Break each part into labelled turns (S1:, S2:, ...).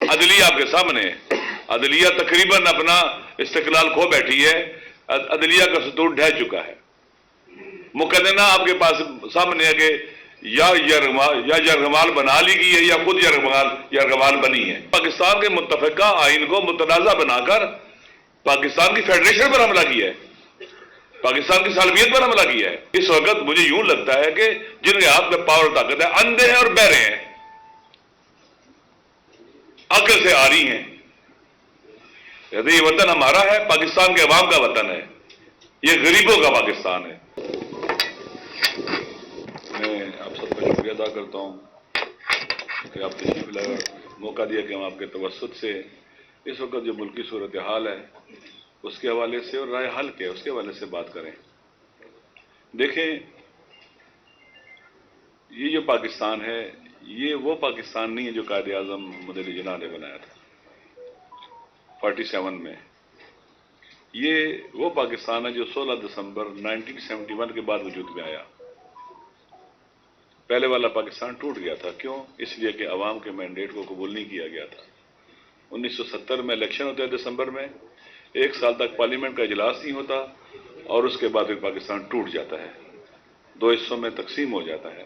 S1: عدلیہ آپ کے سامنے ہے، عدلیہ تقریباً اپنا استقلال کھو بیٹھی ہے، عدلیہ کا ستون ڈھہ چکا ہے۔ مقدمہ آپ کے پاس سامنے ہے کہ یا یرغمال بنا لی گئی ہے یا خود یرغمال بنی ہے۔ پاکستان کے متفقہ آئین کو متنازع بنا کر پاکستان کی فیڈریشن پر حملہ کیا ہے، پاکستان کی سالمیت پر حملہ کیا ہے۔ اس وقت مجھے یوں لگتا ہے کہ جن کے ہاتھ میں پاور طاقت ہے اندھے ہیں اور بہرے ہیں، عقل سے آ رہی ہیں۔ یہ وطن ہمارا ہے، پاکستان کے عوام کا وطن ہے، یہ غریبوں کا پاکستان ہے۔ میں آپ سب کا شکریہ ادا کرتا ہوں کہ آپ تشریف لائے اور موقع دیا کہ ہم آپ کے توسط سے اس وقت جو ملکی صورتحال ہے اس کے حوالے سے اور رائے حل کے اس کے حوالے سے بات کریں۔ دیکھیں، یہ جو پاکستان ہے یہ وہ پاکستان نہیں ہے جو قائد اعظم محمد علی جناح نے بنایا تھا 47 میں۔ یہ وہ پاکستان ہے جو 16 دسمبر 1971 کے بعد وجود میں آیا۔ پہلے والا پاکستان ٹوٹ گیا تھا، کیوں؟ اس لیے کہ عوام کے مینڈیٹ کو قبول نہیں کیا گیا تھا۔ 1970 میں الیکشن ہوتے ہیں دسمبر میں، 1 سال تک پارلیمنٹ کا اجلاس نہیں ہوتا اور اس کے بعد پھر پاکستان ٹوٹ جاتا ہے، 2 حصوں میں تقسیم ہو جاتا ہے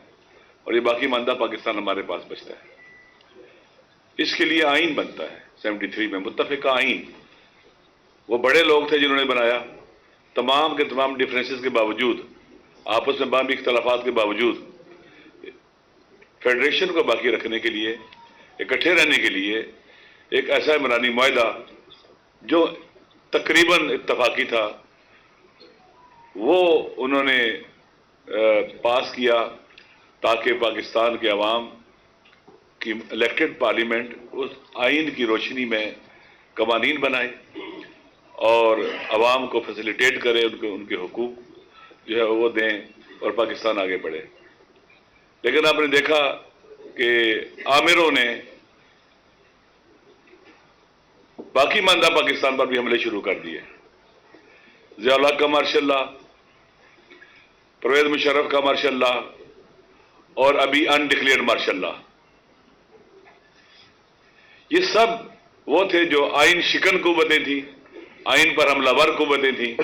S1: اور یہ باقی ماندہ پاکستان ہمارے پاس بچتا ہے۔ اس کے لیے آئین بنتا ہے 73 میں، متفقہ آئین۔ وہ بڑے لوگ تھے جنہوں نے بنایا، تمام کے تمام ڈفرینسز کے باوجود، آپس میں باہمی اختلافات کے باوجود، فیڈریشن کو باقی رکھنے کے لیے، اکٹھے رہنے کے لیے ایک ایسا عمرانی معاہدہ جو تقریباً اتفاقی تھا وہ انہوں نے پاس کیا تاکہ پاکستان کے عوام کی الیکٹڈ پارلیمنٹ اس آئین کی روشنی میں قوانین بنائے اور عوام کو فیسیلیٹیٹ کرے، ان کے حقوق جو ہے وہ دیں اور پاکستان آگے بڑھے۔ لیکن آپ نے دیکھا کہ آمروں نے باقی ماندہ پاکستان پر بھی حملے شروع کر دیے۔ ضیاء الحق کا مارشل لا، پرویز مشرف کا مارشل لا اور ابھی انڈکلیئرڈ مارشل لا، یہ سب وہ تھے جو آئین شکن قوتیں تھیں، آئین پر حملہ ور قوتیں تھیں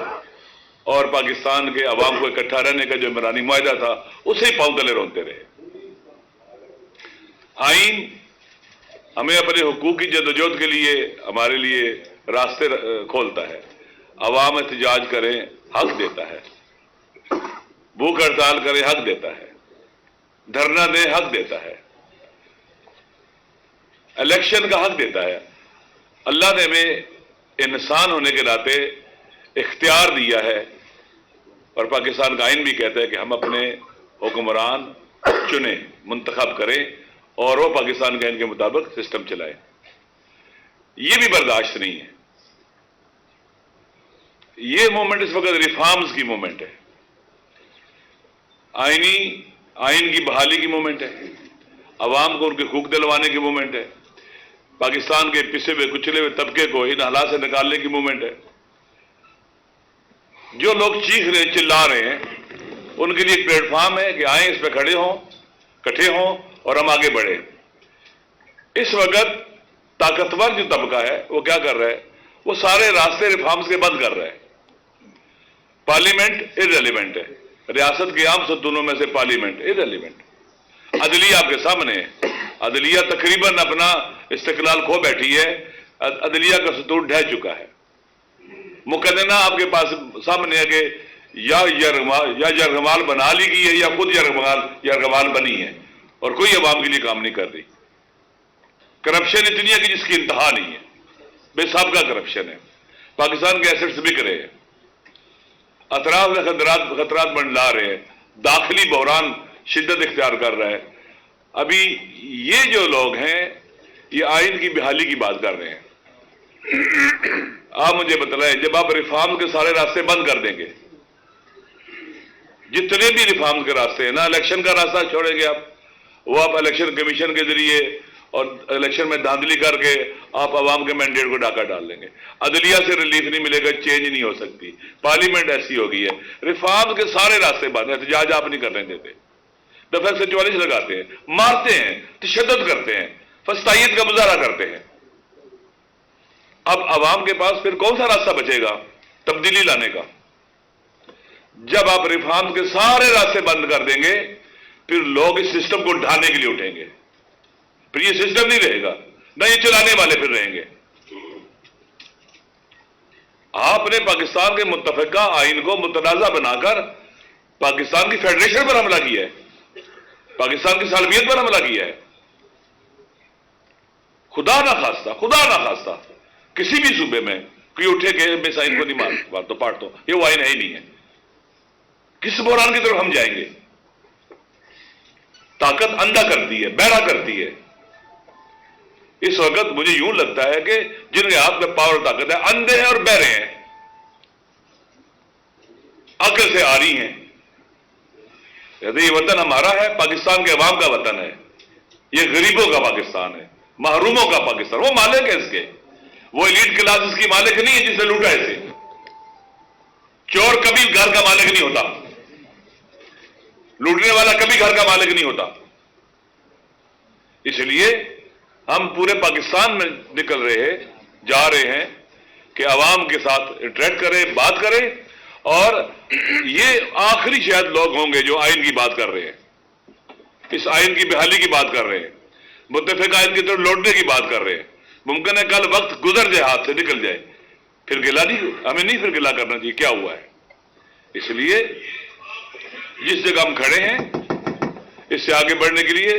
S1: اور پاکستان کے عوام کو اکٹھا رہنے کا جو عمرانی معاہدہ تھا اسے ہی پاؤں تلے رونتے رہے۔ آئین ہمیں اپنے حقوق کی جدوجہد کے لیے ہمارے لیے راستے کھولتا ہے، عوام احتجاج کریں حق دیتا ہے، بھوک ہڑتال کریں حق دیتا ہے، دھرنا دیں حق دیتا ہے، الیکشن کا حق دیتا ہے۔ اللہ نے ہمیں انسان ہونے کے ناطے اختیار دیا ہے اور پاکستان کا آئین بھی کہتا ہے کہ ہم اپنے حکمران چنیں، منتخب کریں اور وہ پاکستان کے آئین کے مطابق سسٹم چلائیں۔ یہ بھی برداشت نہیں ہے۔ یہ مومنٹ اس وقت ریفارمز کی مومنٹ ہے، آئین کی بحالی کی مومنٹ ہے، عوام کو ان کے حقوق دلوانے کی مومنٹ ہے، پاکستان کے پسے ہوئے کچلے ہوئے طبقے کو ان حالات سے نکالنے کی مومنٹ ہے۔ جو لوگ چیخ رہے ہیں، چلا رہے ہیں، ان کے لیے ایک پلیٹ فارم ہے کہ آئیں اس پہ کھڑے ہوں، کٹھے ہوں اور ہم آگے بڑھیں۔ اس وقت طاقتور جو طبقہ ہے وہ کیا کر رہا ہے؟ وہ سارے راستے ریفارمز کے بند کر رہا ہے۔ پارلیمنٹ ارریلیونٹ ہے، ریاست کے عام ستونوں میں سے پارلیمنٹ ارریلیونٹ۔ عدلیہ آپ کے سامنے ہے، عدلیہ تقریباً اپنا استقلال کھو بیٹھی ہے، عدلیہ کا ستون ڈھہ چکا ہے۔ مقدمہ آپ کے پاس سامنے ہے کہ یا یرغمال بنا لی گئی ہے یا خود یرغمال بنی ہے اور کوئی عوام کے لیے کام نہیں کر رہی۔ کرپشن اتنی ہے کہ جس کی انتہا نہیں ہے، بے سابقہ کرپشن ہے، پاکستان کے ایسٹس بک رہے ہیں، اطراف میں خطرات منڈلا رہے ہیں، داخلی بحران شدت اختیار کر رہا ہے۔ ابھی یہ جو لوگ ہیں یہ آئین کی بحالی کی بات کر رہے ہیں۔ آپ مجھے بتلائیں، جب آپ ریفارم کے سارے راستے بند کر دیں گے، جتنے بھی ریفارم کے راستے ہیں نا، الیکشن کا راستہ چھوڑیں گے وہ آپ الیکشن کمیشن کے ذریعے اور الیکشن میں دھاندلی کر کے آپ عوام کے مینڈیٹ کو ڈاکہ ڈال دیں گے۔ عدلیہ سے ریلیف نہیں ملے گا، چینج نہیں ہو سکتی، پارلیمنٹ ایسی ہو گئی ہے۔ ریفارم کے سارے راستے بند ہیں، احتجاج آپ نہیں کرنے دیتے، دفعہ 144 لگاتے ہیں، مارتے ہیں، تشدد کرتے ہیں، فسطائیت کا مظاہرہ کرتے ہیں۔ اب عوام کے پاس پھر کون سا راستہ بچے گا تبدیلی لانے کا؟ جب آپ ریفارم کے سارے راستے بند کر دیں گے پھر لوگ اس سسٹم کو ڈھانے کے لیے اٹھیں گے، پھر یہ سسٹم نہیں رہے گا، نہ یہ چلانے والے پھر رہیں گے۔ آپ نے پاکستان کے متفقہ آئین کو متنازع بنا کر پاکستان کی فیڈریشن پر حملہ کیا ہے، پاکستان کی سالمیت پر حملہ کیا ہے۔ خدا نہ خواستہ کسی بھی صوبے میں کوئی اٹھے کہ میں اس آئین کو نہیں مانتا پاٹ دو، یہ وہ آئین ہے ہی نہیں ہے۔ کس بحران کی طرف ہم جائیں گے؟ طاقت اندھا کرتی ہے، بہرا کرتی ہے۔ اس وقت مجھے یوں لگتا ہے کہ جن کے ہاتھ میں پاور طاقت ہے اندھے ہیں اور بہرے ہیں، عقل سے آری ہیں۔ یہ وطن ہمارا ہے، پاکستان کے عوام کا وطن ہے، یہ غریبوں کا پاکستان ہے، محروموں کا پاکستان۔ وہ مالک ہے اس کے، وہ ایلیٹ کلاس اس کی مالک نہیں ہے جسے لوٹا اسے۔ چور کبھی گھر کا مالک نہیں ہوتا، لوٹنے والا کبھی گھر کا مالک نہیں ہوتا۔ اس لیے ہم پورے پاکستان میں نکل رہے ہیں، جا رہے ہیں کہ عوام کے ساتھ انٹریکٹ کریں، بات کریں، اور یہ آخری شاید لوگ ہوں گے جو آئین کی بات کر رہے ہیں، اس آئین کی بحالی کی بات کر رہے ہیں، متفق آئین کی طرف لوٹنے کی بات کر رہے ہیں۔ ممکن ہے کل وقت گزر جائے، ہاتھ سے نکل جائے، پھر گلا نہیں، ہمیں نہیں پھر گلا کرنا چاہیے کیا ہوا ہے۔ اس لیے جس جگہ ہم کھڑے ہیں اس سے آگے بڑھنے کے لیے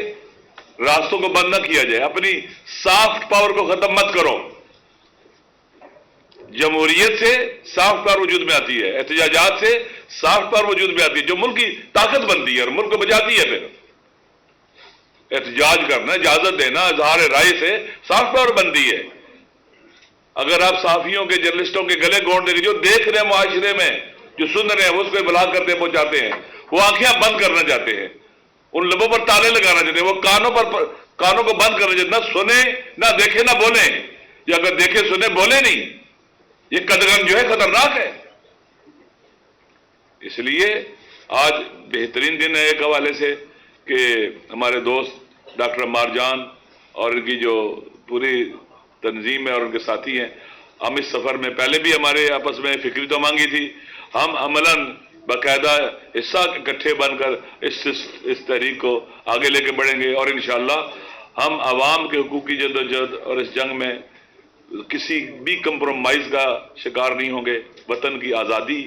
S1: راستوں کو بند نہ کیا جائے، اپنی سافٹ پاور کو ختم مت کرو۔ جمہوریت سے سافٹ پاور وجود میں آتی ہے، احتجاجات سے سافٹ پاور وجود میں آتی ہے جو ملک کی طاقت بنتی ہے اور ملک کو بچاتی ہے۔ پھر احتجاج کرنا، اجازت دینا، اظہار رائے سے سافٹ پاور بنتی ہے۔ اگر آپ صحافیوں کے، جرنلسٹوں کے گلے گھونٹ دیں، جو دیکھ رہے ہیں معاشرے میں، جو سن رہے ہیں، وہ اس کو بلاغ کرتے پہنچاتے ہیں، وہ آنکھیں بند کرنا چاہتے ہیں، ان لبوں پر تالے لگانا چاہتے ہیں، وہ کانوں کو بند کرنا چاہتے ہیں، نہ سنیں نہ دیکھیں نہ بولیں، یا اگر دیکھیں سنیں بولیں نہیں۔ یہ قدغن جو ہے خطرناک ہے۔ اس لیے آج بہترین دن ہے ایک حوالے سے کہ ہمارے دوست ڈاکٹر عمار جان اور ان کی جو پوری تنظیم ہے اور ان کے ساتھی ہیں، ہم اس سفر میں پہلے بھی ہمارے آپس میں فکری تو مانگی تھی، ہم عملاً باقاعدہ حصہ اکٹھے بن کر اس تحریک کو آگے لے کے بڑھیں گے، اور انشاءاللہ ہم عوام کے حقوق کی جدوجہد اور اس جنگ میں کسی بھی کمپرومائز کا شکار نہیں ہوں گے۔ وطن کی آزادی،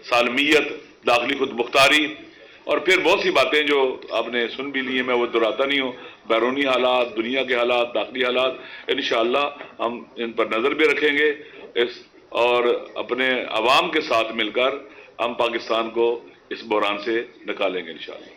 S1: سالمیت، داخلی خود مختاری، اور پھر بہت سی باتیں جو آپ نے سن بھی لی ہیں، میں وہ دہراتا نہیں ہوں، بیرونی حالات، دنیا کے حالات، داخلی حالات، انشاءاللہ ہم ان پر نظر بھی رکھیں گے، اور اپنے عوام کے ساتھ مل کر ہم پاکستان کو اس بحران سے نکالیں گے انشاءاللہ۔